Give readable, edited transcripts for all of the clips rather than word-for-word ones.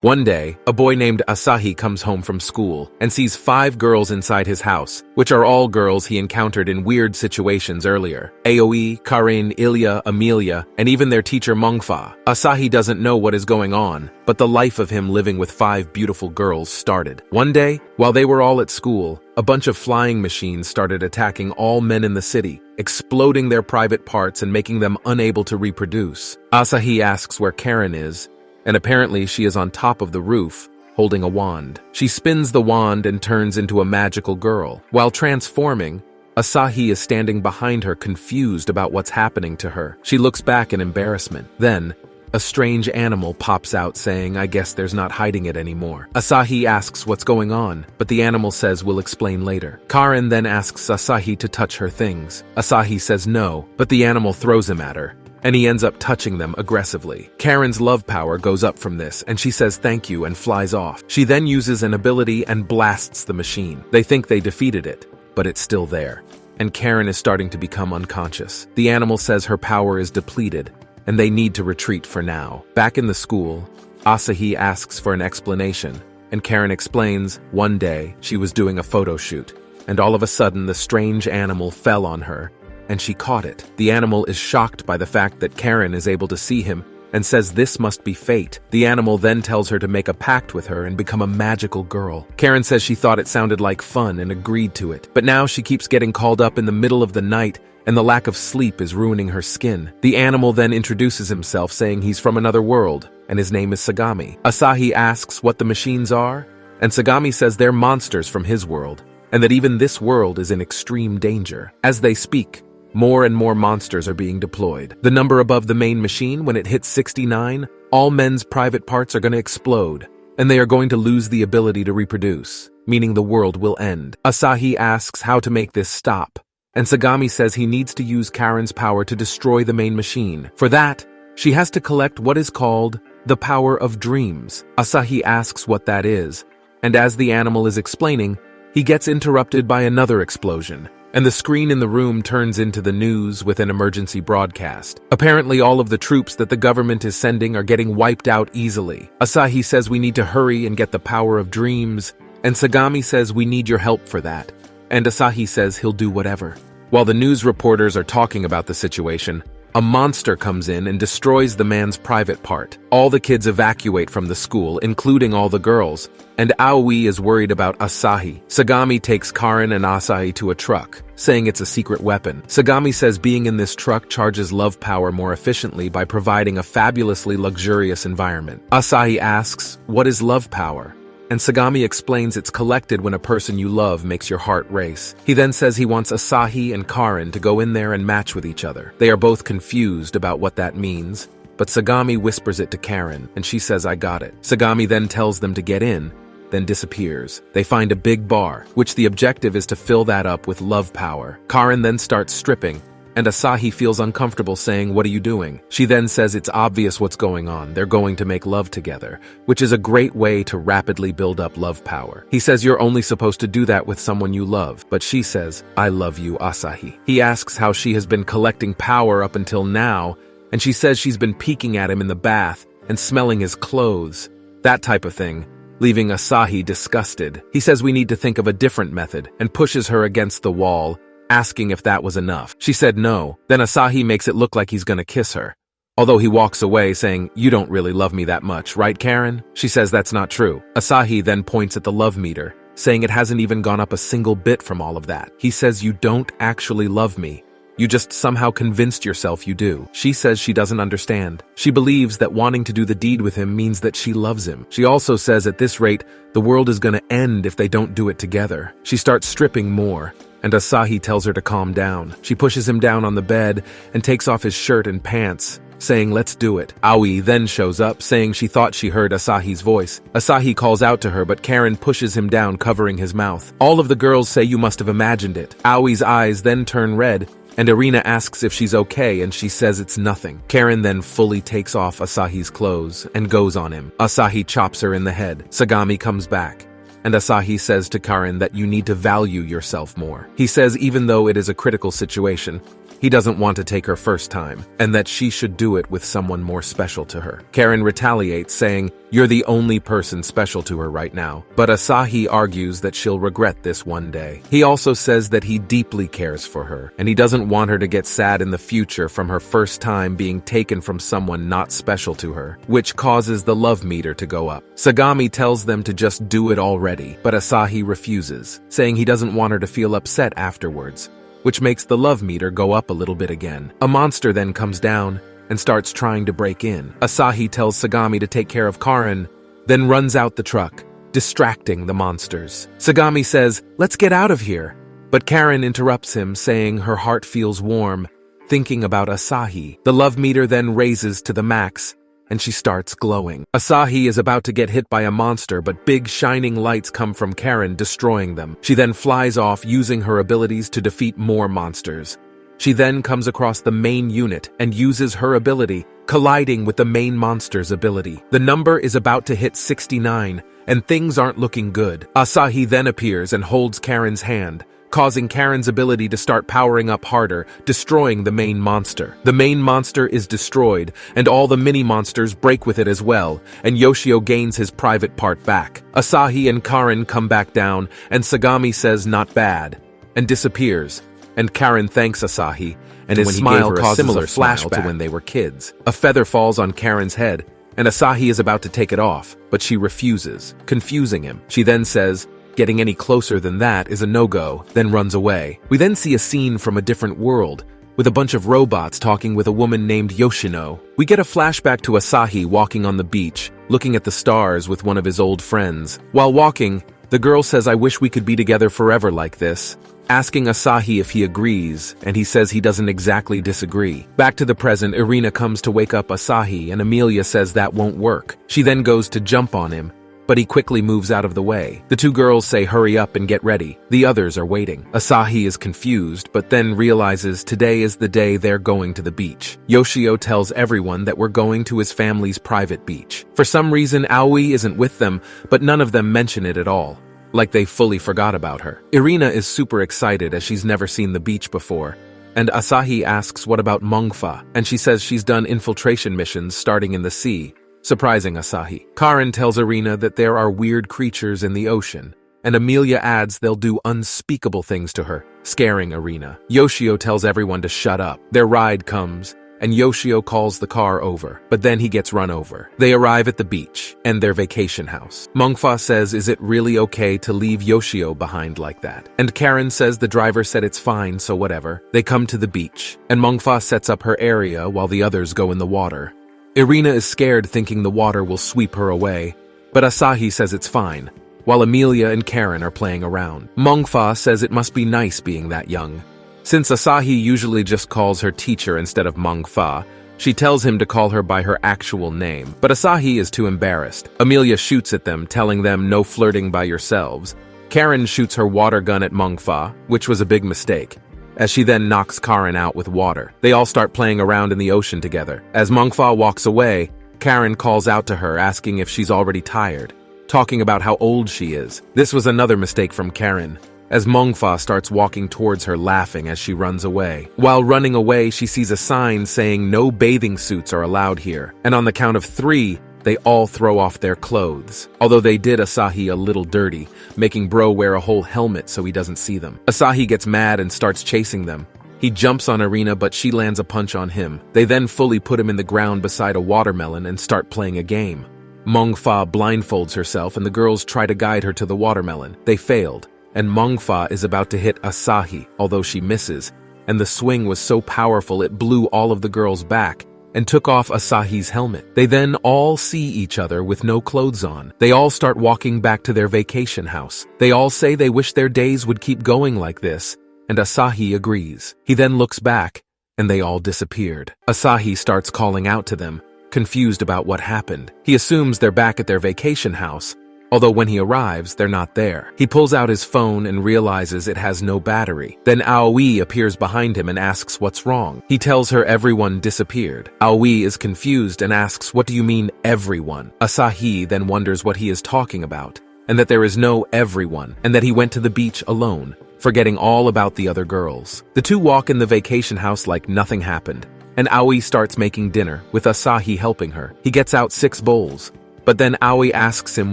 One day, a boy named Asahi comes home from school and sees 5 girls inside his house, which are all girls he encountered in weird situations earlier. Aoi, Karin, Ilya, Amelia, and even their teacher Mongfa. Asahi doesn't know what is going on, but the life of him living with 5 beautiful girls started. One day, while they were all at school, a bunch of flying machines started attacking all men in the city, exploding their private parts and making them unable to reproduce. Asahi asks where Karin is, and apparently she is on top of the roof, holding a wand. She spins the wand and turns into a magical girl. While transforming, Asahi is standing behind her, confused about what's happening to her. She looks back in embarrassment. Then, a strange animal pops out saying, "I guess there's not hiding it anymore." Asahi asks what's going on, but the animal says we'll explain later. Karin then asks Asahi to touch her things. Asahi says no, but the animal throws him at her, and he ends up touching them aggressively. Karin's love power goes up from this, and she says thank you and flies off. She then uses an ability and blasts the machine. They think they defeated it, but it's still there, and Karin is starting to become unconscious. The animal says her power is depleted, and they need to retreat for now. Back in the school, Asahi asks for an explanation, and Karin explains one day she was doing a photo shoot, and all of a sudden the strange animal fell on her, and she caught it. The animal is shocked by the fact that Karin is able to see him and says this must be fate. The animal then tells her to make a pact with her and become a magical girl. Karin says she thought it sounded like fun and agreed to it, but now she keeps getting called up in the middle of the night and the lack of sleep is ruining her skin. The animal then introduces himself saying he's from another world and his name is Sagami. Asahi asks what the machines are, and Sagami says they're monsters from his world and that even this world is in extreme danger. As they speak, more and more monsters are being deployed. The number above the main machine, when it hits 69, all men's private parts are going to explode, and they are going to lose the ability to reproduce, meaning the world will end. Asahi asks how to make this stop, and Sagami says he needs to use Karin's power to destroy the main machine. For that, she has to collect what is called the power of dreams. Asahi asks what that is, and as the animal is explaining, he gets interrupted by another explosion, and the screen in the room turns into the news with an emergency broadcast. Apparently all of the troops that the government is sending are getting wiped out easily. Asahi says we need to hurry and get the power of dreams, and Sagami says we need your help for that, and Asahi says he'll do whatever. While the news reporters are talking about the situation, a monster comes in and destroys the man's private part. All the kids evacuate from the school, including all the girls, and Aoi is worried about Asahi. Sagami takes Karin and Asahi to a truck, saying it's a secret weapon. Sagami says being in this truck charges love power more efficiently by providing a fabulously luxurious environment. Asahi asks, what is love power? And Sagami explains it's collected when a person you love makes your heart race. He then says he wants Asahi and Karin to go in there and match with each other. They are both confused about what that means, but Sagami whispers it to Karin, and she says, I got it. Sagami then tells them to get in, then disappears. They find a big bar, which the objective is to fill that up with love power. Karin then starts stripping, and Asahi feels uncomfortable saying, what are you doing? She then says it's obvious what's going on. They're going to make love together, which is a great way to rapidly build up love power. He says you're only supposed to do that with someone you love, but she says, I love you, Asahi. He asks how she has been collecting power up until now, and she says she's been peeking at him in the bath and smelling his clothes. That type of thing, leaving Asahi disgusted. He says we need to think of a different method and pushes her against the wall, asking if that was enough. She said no. Then Asahi makes it look like he's gonna kiss her, although he walks away saying, you don't really love me that much, right, Karin? She says that's not true. Asahi then points at the love meter, saying it hasn't even gone up a single bit from all of that. He says you don't actually love me. You just somehow convinced yourself you do. She says she doesn't understand. She believes that wanting to do the deed with him means that she loves him. She also says at this rate, the world is gonna end if they don't do it together. She starts stripping more, and Asahi tells her to calm down. She pushes him down on the bed and takes off his shirt and pants, saying let's do it. Aoi then shows up, saying she thought she heard Asahi's voice. Asahi calls out to her, but Karin pushes him down, covering his mouth. All of the girls say you must have imagined it. Aoi's eyes then turn red, and Irina asks if she's okay, and she says it's nothing. Karin then fully takes off Asahi's clothes and goes on him. Asahi chops her in the head. Sagami comes back, and Asahi says to Karin that you need to value yourself more. He says even though it is a critical situation, he doesn't want to take her first time, and that she should do it with someone more special to her. Karen retaliates, saying, "You're the only person special to her right now." But Asahi argues that she'll regret this one day. He also says that he deeply cares for her, and he doesn't want her to get sad in the future from her first time being taken from someone not special to her, which causes the love meter to go up. Sagami tells them to just do it already, but Asahi refuses, saying he doesn't want her to feel upset afterwards, which makes the love meter go up a little bit again. A monster then comes down and starts trying to break in. Asahi tells Sagami to take care of Karen, then runs out the truck, distracting the monsters. Sagami says, "Let's get out of here." But Karen interrupts him, saying her heart feels warm, thinking about Asahi. The love meter then raises to the max, and she starts glowing. Asahi is about to get hit by a monster, but big shining lights come from Karen, destroying them. She then flies off, using her abilities to defeat more monsters. She then comes across the main unit and uses her ability, colliding with the main monster's ability. The number is about to hit 69, and things aren't looking good. Asahi then appears and holds Karen's hand, causing Karen's ability to start powering up harder, destroying the main monster. The main monster is destroyed, and all the mini-monsters break with it as well, and Yoshio gains his private part back. Asahi and Karen come back down, and Sagami says not bad, and disappears, and Karen thanks Asahi, and his smile causes a similar flashback to when they were kids. A feather falls on Karen's head, and Asahi is about to take it off, but she refuses, confusing him. She then says, "Getting any closer than that is a no-go," then runs away. We then see a scene from a different world, with a bunch of robots talking with a woman named Yoshino. We get a flashback to Asahi walking on the beach, looking at the stars with one of his old friends. While walking, the girl says, "I wish we could be together forever like this," asking Asahi if he agrees, and he says he doesn't exactly disagree. Back to the present, Irina comes to wake up Asahi, and Amelia says that won't work. She then goes to jump on him, but he quickly moves out of the way. The two girls say hurry up and get ready. The others are waiting. Asahi is confused, but then realizes today is the day they're going to the beach. Yoshio tells everyone that we're going to his family's private beach. For some reason, Aoi isn't with them, but none of them mention it at all, like they fully forgot about her. Irina is super excited as she's never seen the beach before, and Asahi asks what about Mongfa, and she says she's done infiltration missions starting in the sea, surprising Asahi. Karen tells Irina that there are weird creatures in the ocean, and Amelia adds they'll do unspeakable things to her, scaring Irina. Yoshio tells everyone to shut up. Their ride comes, and Yoshio calls the car over, but then he gets run over. They arrive at the beach and their vacation house. Mongfa says, "Is it really okay to leave Yoshio behind like that?" And Karen says the driver said it's fine, so whatever. They come to the beach, and Mongfa sets up her area while the others go in the water. Irina is scared, thinking the water will sweep her away, but Asahi says it's fine, while Amelia and Karen are playing around. Mongfa says it must be nice being that young. Since Asahi usually just calls her teacher instead of Mongfa, she tells him to call her by her actual name, but Asahi is too embarrassed. Amelia shoots at them, telling them no flirting by yourselves. Karen shoots her water gun at Mongfa, which was a big mistake, as she then knocks Karen out with water. They all start playing around in the ocean together. As Mongfa walks away, Karen calls out to her, asking if she's already tired, talking about how old she is. This was another mistake from Karen, as Mongfa starts walking towards her, laughing as she runs away. While running away, she sees a sign saying no bathing suits are allowed here, and on the count of 3, they all throw off their clothes, although they did Asahi a little dirty, making Bro wear a whole helmet so he doesn't see them. Asahi gets mad and starts chasing them. He jumps on Irina, but she lands a punch on him. They then fully put him in the ground beside a watermelon and start playing a game. Mongfa blindfolds herself, and the girls try to guide her to the watermelon. They failed, and Mongfa is about to hit Asahi, although she misses, and the swing was so powerful it blew all of the girls back and took off Asahi's helmet. They then all see each other with no clothes on. They all start walking back to their vacation house. They all say they wish their days would keep going like this, and Asahi agrees. He then looks back, and they all disappeared. Asahi starts calling out to them, confused about what happened. He assumes they're back at their vacation house, although when he arrives, they're not there. He pulls out his phone and realizes it has no battery. Then Aoi appears behind him and asks what's wrong. He tells her everyone disappeared. Aoi is confused and asks, "What do you mean, everyone?" Asahi then wonders what he is talking about, and that there is no everyone, and that he went to the beach alone. forgetting all about the other girls. The two walk in the vacation house like nothing happened, and Aoi starts making dinner, with Asahi helping her. He gets out 6 bowls, but then Aoi asks him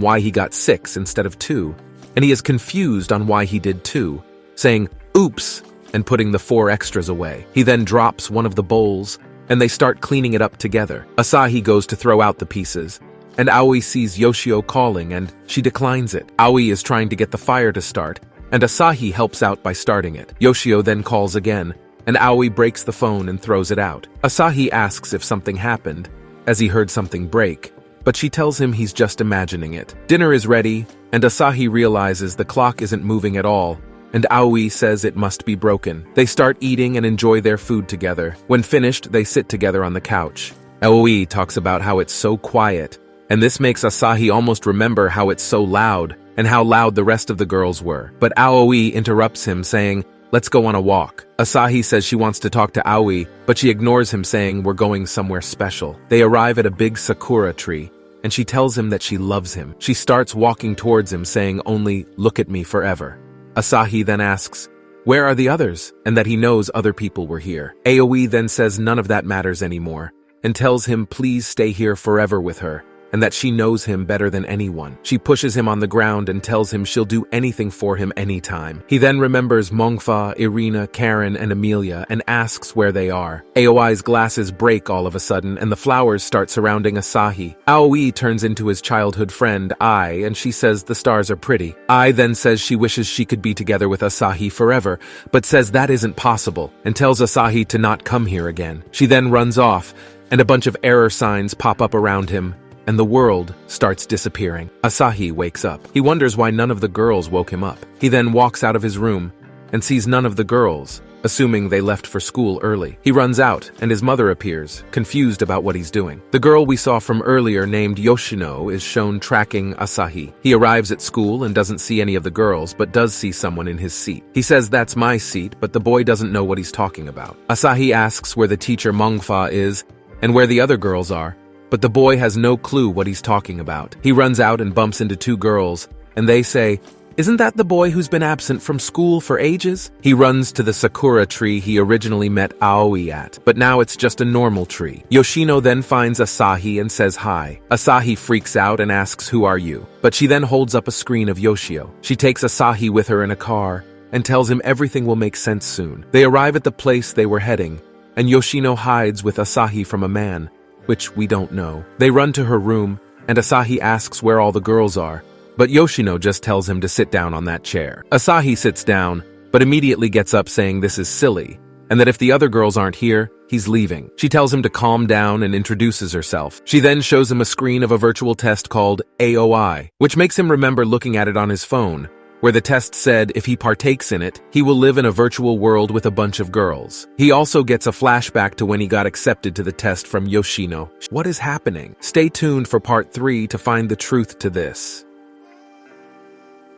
why he got 6 instead of 2, and he is confused on why he did 2, saying, "Oops," and putting the 4 extras away. He then drops one of the bowls, and they start cleaning it up together. Asahi goes to throw out the pieces, and Aoi sees Yoshio calling, and she declines it. Aoi is trying to get the fire to start, and Asahi helps out by starting it. Yoshio then calls again, and Aoi breaks the phone and throws it out. Asahi asks if something happened, as he heard something break, but she tells him he's just imagining it. Dinner is ready, and Asahi realizes the clock isn't moving at all, and Aoi says it must be broken. They start eating and enjoy their food together. When finished, they sit together on the couch. Aoi talks about how it's so quiet, and this makes Asahi almost remember how it's so loud, and how loud the rest of the girls were. But Aoi interrupts him, saying, "Let's go on a walk." Asahi says she wants to talk to Aoi, but she ignores him, saying, "We're going somewhere special." They arrive at a big sakura tree, and she tells him that she loves him. She starts walking towards him, saying only, "Look at me forever." Asahi then asks, where are the others, and that he knows other people were here. Aoi then says none of that matters anymore, and tells him please stay here forever with her, and that she knows him better than anyone. She pushes him on the ground and tells him she'll do anything for him anytime. He then remembers Mongfa, Irina, Karen, and Amelia and asks where they are. Aoi's glasses break all of a sudden and the flowers start surrounding Asahi. Aoi turns into his childhood friend, Ai, and she says the stars are pretty. Ai then says she wishes she could be together with Asahi forever, but says that isn't possible, and tells Asahi to not come here again. She then runs off, and a bunch of error signs pop up around him, and the world starts disappearing. Asahi wakes up. He wonders why none of the girls woke him up. He then walks out of his room and sees none of the girls, assuming they left for school early. He runs out, and his mother appears, confused about what he's doing. The girl we saw from earlier named Yoshino is shown tracking Asahi. He arrives at school and doesn't see any of the girls, but does see someone in his seat. He says that's my seat, but the boy doesn't know what he's talking about. Asahi asks where the teacher Mongfa is and where the other girls are, but the boy has no clue what he's talking about. He runs out and bumps into two girls, and they say, "Isn't that the boy who's been absent from school for ages?" He runs to the sakura tree he originally met Aoi at, but now it's just a normal tree. Yoshino then finds Asahi and says hi. Asahi freaks out and asks, "Who are you?" But she then holds up a screen of Yoshio. She takes Asahi with her in a car and tells him everything will make sense soon. They arrive at the place they were heading, and Yoshino hides with Asahi from a man, which we don't know. They run to her room, and Asahi asks where all the girls are, but Yoshino just tells him to sit down on that chair. Asahi sits down, but immediately gets up saying this is silly, and that if the other girls aren't here, he's leaving. She tells him to calm down and introduces herself. She then shows him a screen of a virtual test called AOI, which makes him remember looking at it on his phone, where the test said if he partakes in it, he will live in a virtual world with a bunch of girls. He also gets a flashback to when he got accepted to the test from Yoshino. What is happening? Stay tuned for part 3 to find the truth to this.